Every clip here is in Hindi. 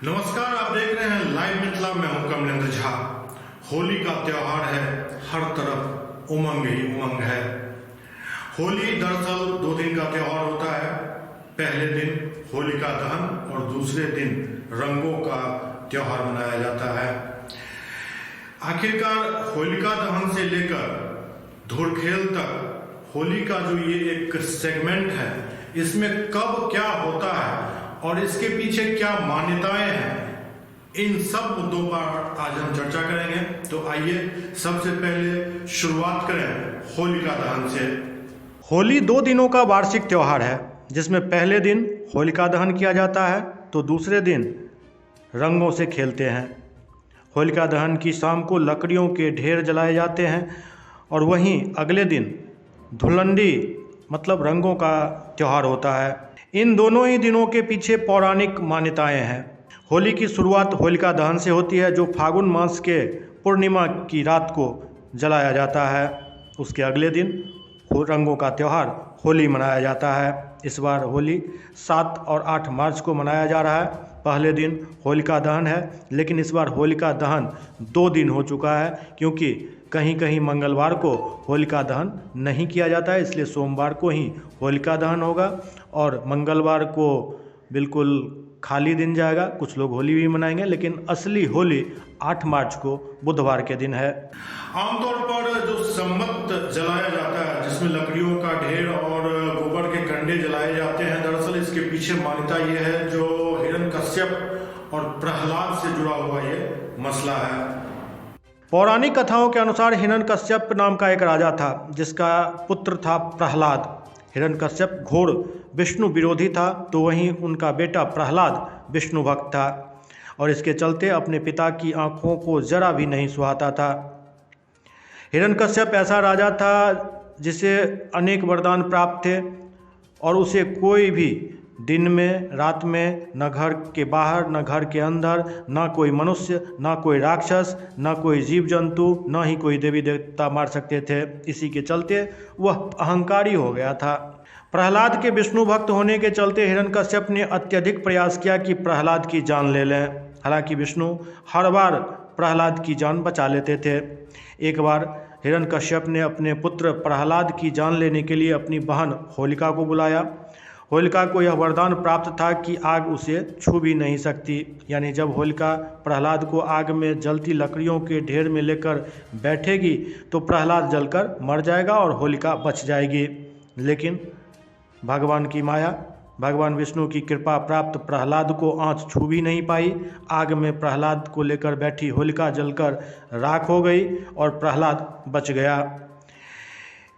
नमस्कार, आप देख रहे हैं लाइव मिथिला। मैं हूं कमलेंद्र झा। होली का त्योहार है, हर तरफ उमंग ही उमंग है। होली दरअसल 2 दिन का त्योहार होता है। पहले दिन होलिका दहन और दूसरे दिन रंगों का त्योहार मनाया जाता है। आखिरकार होलिका दहन से लेकर धुरखेल तक होली का जो ये एक सेगमेंट है, इसमें कब क्या होता है और इसके पीछे क्या मान्यताएं हैं, इन सब मुद्दों पर आज हम चर्चा करेंगे। तो आइए सबसे पहले शुरुआत करें होलिका दहन से। होली 2 दिनों का वार्षिक त्यौहार है, जिसमें पहले दिन होलिका दहन किया जाता है तो दूसरे दिन रंगों से खेलते हैं। होलिका दहन की शाम को लकड़ियों के ढेर जलाए जाते हैं और वहीं अगले दिन धुलंडी मतलब रंगों का त्यौहार होता है। इन दोनों ही दिनों के पीछे पौराणिक मान्यताएं हैं। होली की शुरुआत होलिका दहन से होती है, जो फागुन मास के पूर्णिमा की रात को जलाया जाता है। उसके अगले दिन रंगों का त्यौहार होली मनाया जाता है। इस बार होली 7 और 8 मार्च को मनाया जा रहा है। पहले दिन होलिका दहन है, लेकिन इस बार होलिका दहन 2 दिन हो चुका है, क्योंकि कहीं कहीं मंगलवार को होलिका दहन नहीं किया जाता है, इसलिए सोमवार को ही होलिका दहन होगा और मंगलवार को बिल्कुल खाली दिन जाएगा। कुछ लोग होली भी मनाएंगे, लेकिन असली होली 8 मार्च को बुधवार के दिन है। आमतौर पर जो सम्मत जलाया जाता है, जिसमें लकड़ियों का ढेर और गोबर के कंडे जलाए जाते हैं, दरअसल इसके पीछे मान्यता ये है जो हिरण्यकश्यप और प्रहलाद से जुड़ा हुआ ये मसला है। पौराणिक कथाओं के अनुसार हिरण्यकश्यप नाम का एक राजा था, जिसका पुत्र था प्रहलाद। हिरण्यकश्यप घोर विष्णु विरोधी था, तो वहीं उनका बेटा प्रहलाद विष्णु भक्त था और इसके चलते अपने पिता की आंखों को जरा भी नहीं सुहाता था। हिरण्यकश्यप ऐसा राजा था जिसे अनेक वरदान प्राप्त थे और उसे कोई भी दिन में रात में, न घर के बाहर न घर के अंदर, न कोई मनुष्य, न कोई राक्षस, न कोई जीव जंतु, न ही कोई देवी देवता मार सकते थे। इसी के चलते वह अहंकारी हो गया था। प्रहलाद के विष्णु भक्त होने के चलते हिरण्यकश्यप ने अत्यधिक प्रयास किया कि प्रहलाद की जान ले लें। हालांकि विष्णु हर बार प्रहलाद की जान बचा लेते थे। एक बार हिरण्यकश्यप ने अपने पुत्र प्रहलाद की जान लेने के लिए अपनी बहन होलिका को बुलाया। होलिका को यह वरदान प्राप्त था कि आग उसे छू भी नहीं सकती, यानी जब होलिका प्रहलाद को आग में जलती लकड़ियों के ढेर में लेकर बैठेगी तो प्रहलाद जलकर मर जाएगा और होलिका बच जाएगी। लेकिन भगवान की माया, भगवान विष्णु की कृपा प्राप्त प्रहलाद को आँच छू भी नहीं पाई। आग में प्रहलाद को लेकर बैठी होलिका जलकर राख हो गई और प्रहलाद बच गया।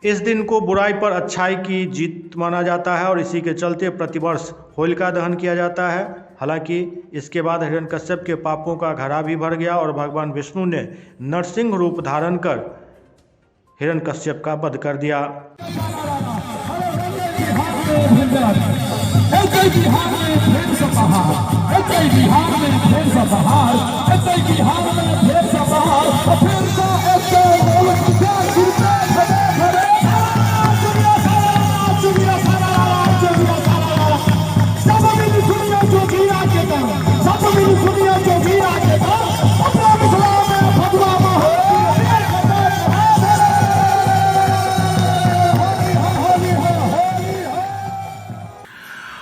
इस दिन को बुराई पर अच्छाई की जीत माना जाता है और इसी के चलते प्रतिवर्ष होलिका दहन किया जाता है। हालांकि इसके बाद हिरण्यकश्यप के पापों का घड़ा भी भर गया और भगवान विष्णु ने नरसिंह रूप धारण कर हिरण्यकश्यप का वध कर दिया।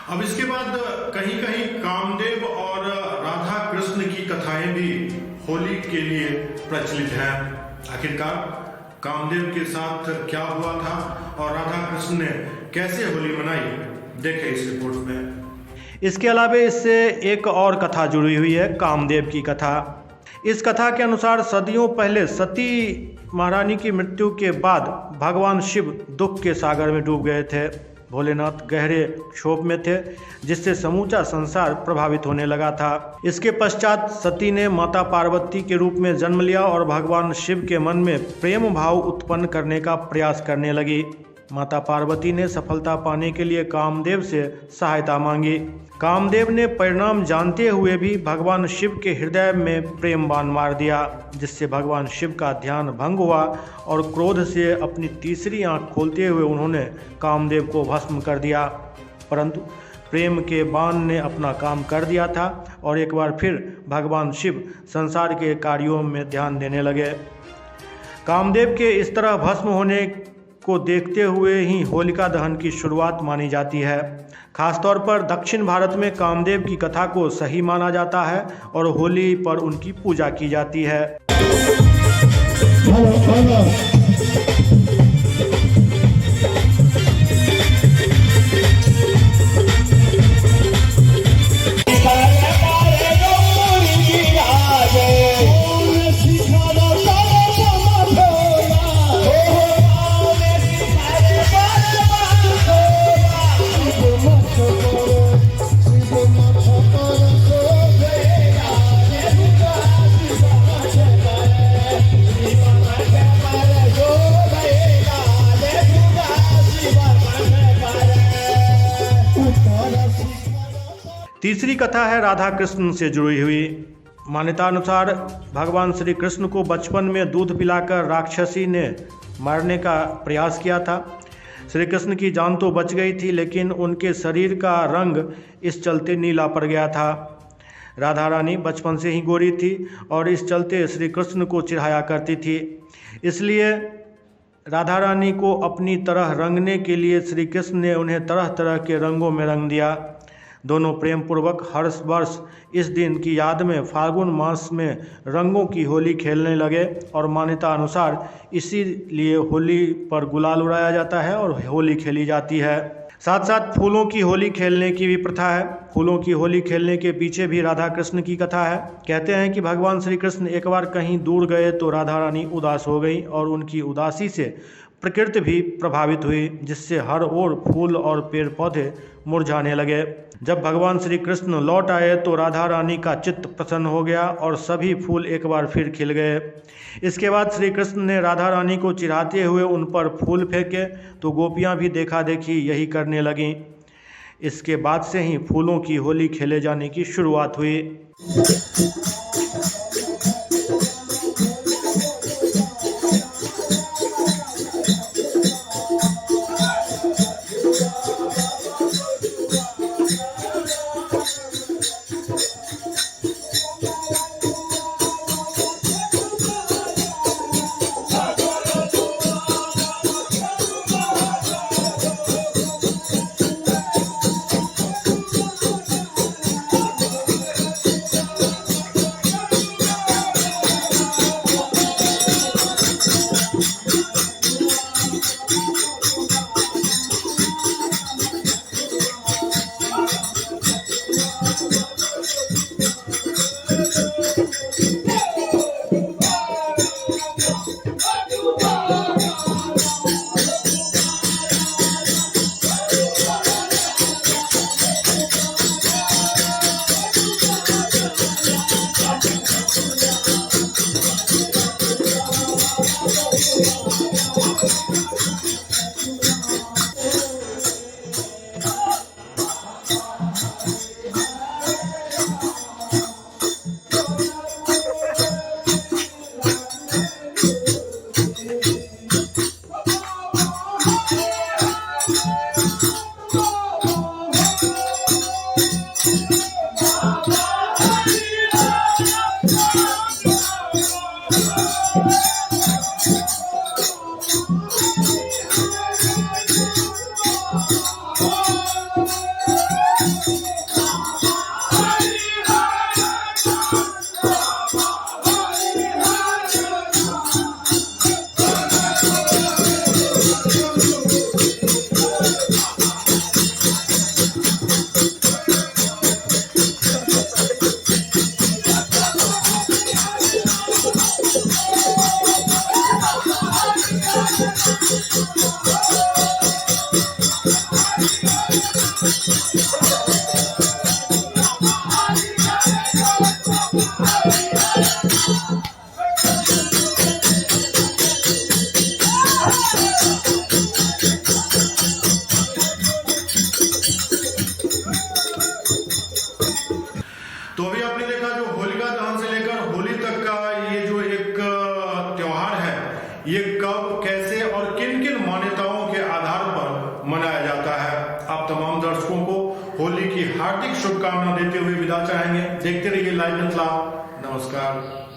अब इसके बाद कहीं कहीं कामदेव और राधा कृष्ण की कथाएं भी होली के लिए प्रचलित हैं। आखिरकार कामदेव के साथ क्या हुआ था और राधा कृष्ण ने कैसे होली मनाई, देखें इस रिपोर्ट में। इसके अलावा इससे एक और कथा जुड़ी हुई है, कामदेव की कथा। इस कथा के अनुसार सदियों पहले सती महारानी की मृत्यु के बाद भगवान शिव दुख के सागर में डूब गए थे। भोलेनाथ गहरे क्षोभ में थे, जिससे समूचा संसार प्रभावित होने लगा था। इसके पश्चात सती ने माता पार्वती के रूप में जन्म लिया और भगवान शिव के मन में प्रेम भाव उत्पन्न करने का प्रयास करने लगी। माता पार्वती ने सफलता पाने के लिए कामदेव से सहायता मांगी। कामदेव ने परिणाम जानते हुए भी भगवान शिव के हृदय में प्रेम बाण मार दिया, जिससे भगवान शिव का ध्यान भंग हुआ और क्रोध से अपनी तीसरी आंख खोलते हुए उन्होंने कामदेव को भस्म कर दिया। परंतु प्रेम के बाण ने अपना काम कर दिया था और एक बार फिर भगवान शिव संसार के कार्यों में ध्यान देने लगे। कामदेव के इस तरह भस्म होने को देखते हुए ही होलिका दहन की शुरुआत मानी जाती है। खासतौर पर दक्षिण भारत में कामदेव की कथा को सही माना जाता है और होली पर उनकी पूजा की जाती है। तीसरी कथा है राधा कृष्ण से जुड़ी हुई। मान्यता अनुसार भगवान श्री कृष्ण को बचपन में दूध पिलाकर राक्षसी ने मारने का प्रयास किया था। श्री कृष्ण की जान तो बच गई थी, लेकिन उनके शरीर का रंग इस चलते नीला पड़ गया था। राधा रानी बचपन से ही गोरी थी और इस चलते श्री कृष्ण को चिढ़ाया करती थी। इसलिए राधा रानी को अपनी तरह रंगने के लिए श्री कृष्ण ने उन्हें तरह तरह के रंगों में रंग दिया। दोनों प्रेम पूर्वक हर वर्ष इस दिन की याद में फाल्गुन मास में रंगों की होली खेलने लगे और मान्यता अनुसार इसीलिए होली पर गुलाल उड़ाया जाता है और होली खेली जाती है। साथ साथ फूलों की होली खेलने की भी प्रथा है। फूलों की होली खेलने के पीछे भी राधा कृष्ण की कथा है। कहते हैं कि भगवान श्री कृष्ण एक बार कहीं दूर गए तो राधा रानी उदास हो गई और उनकी उदासी से प्रकृति भी प्रभावित हुई, जिससे हर ओर फूल और पेड़ पौधे मुरझाने लगे। जब भगवान श्री कृष्ण लौट आए तो राधा रानी का चित्त प्रसन्न हो गया और सभी फूल एक बार फिर खिल गए। इसके बाद श्री कृष्ण ने राधा रानी को चिढ़ाते हुए उन पर फूल फेंके तो गोपियां भी देखा देखी यही करने लगीं। इसके बाद से ही फूलों की होली खेले जाने की शुरुआत हुई। तो अभी आपने देखा जो होलिका दहन से लेकर होली तक का ये जो एक त्योहार है, ये कब, कैसे और किन किन मान्यताओं के आधार पर मनाया जाता है। आप तमाम दर्शकों को होली की हार्दिक शुभकामना देते हुए विदा चाहेंगे। देखते रहिए लाइव बतलाव। नमस्कार।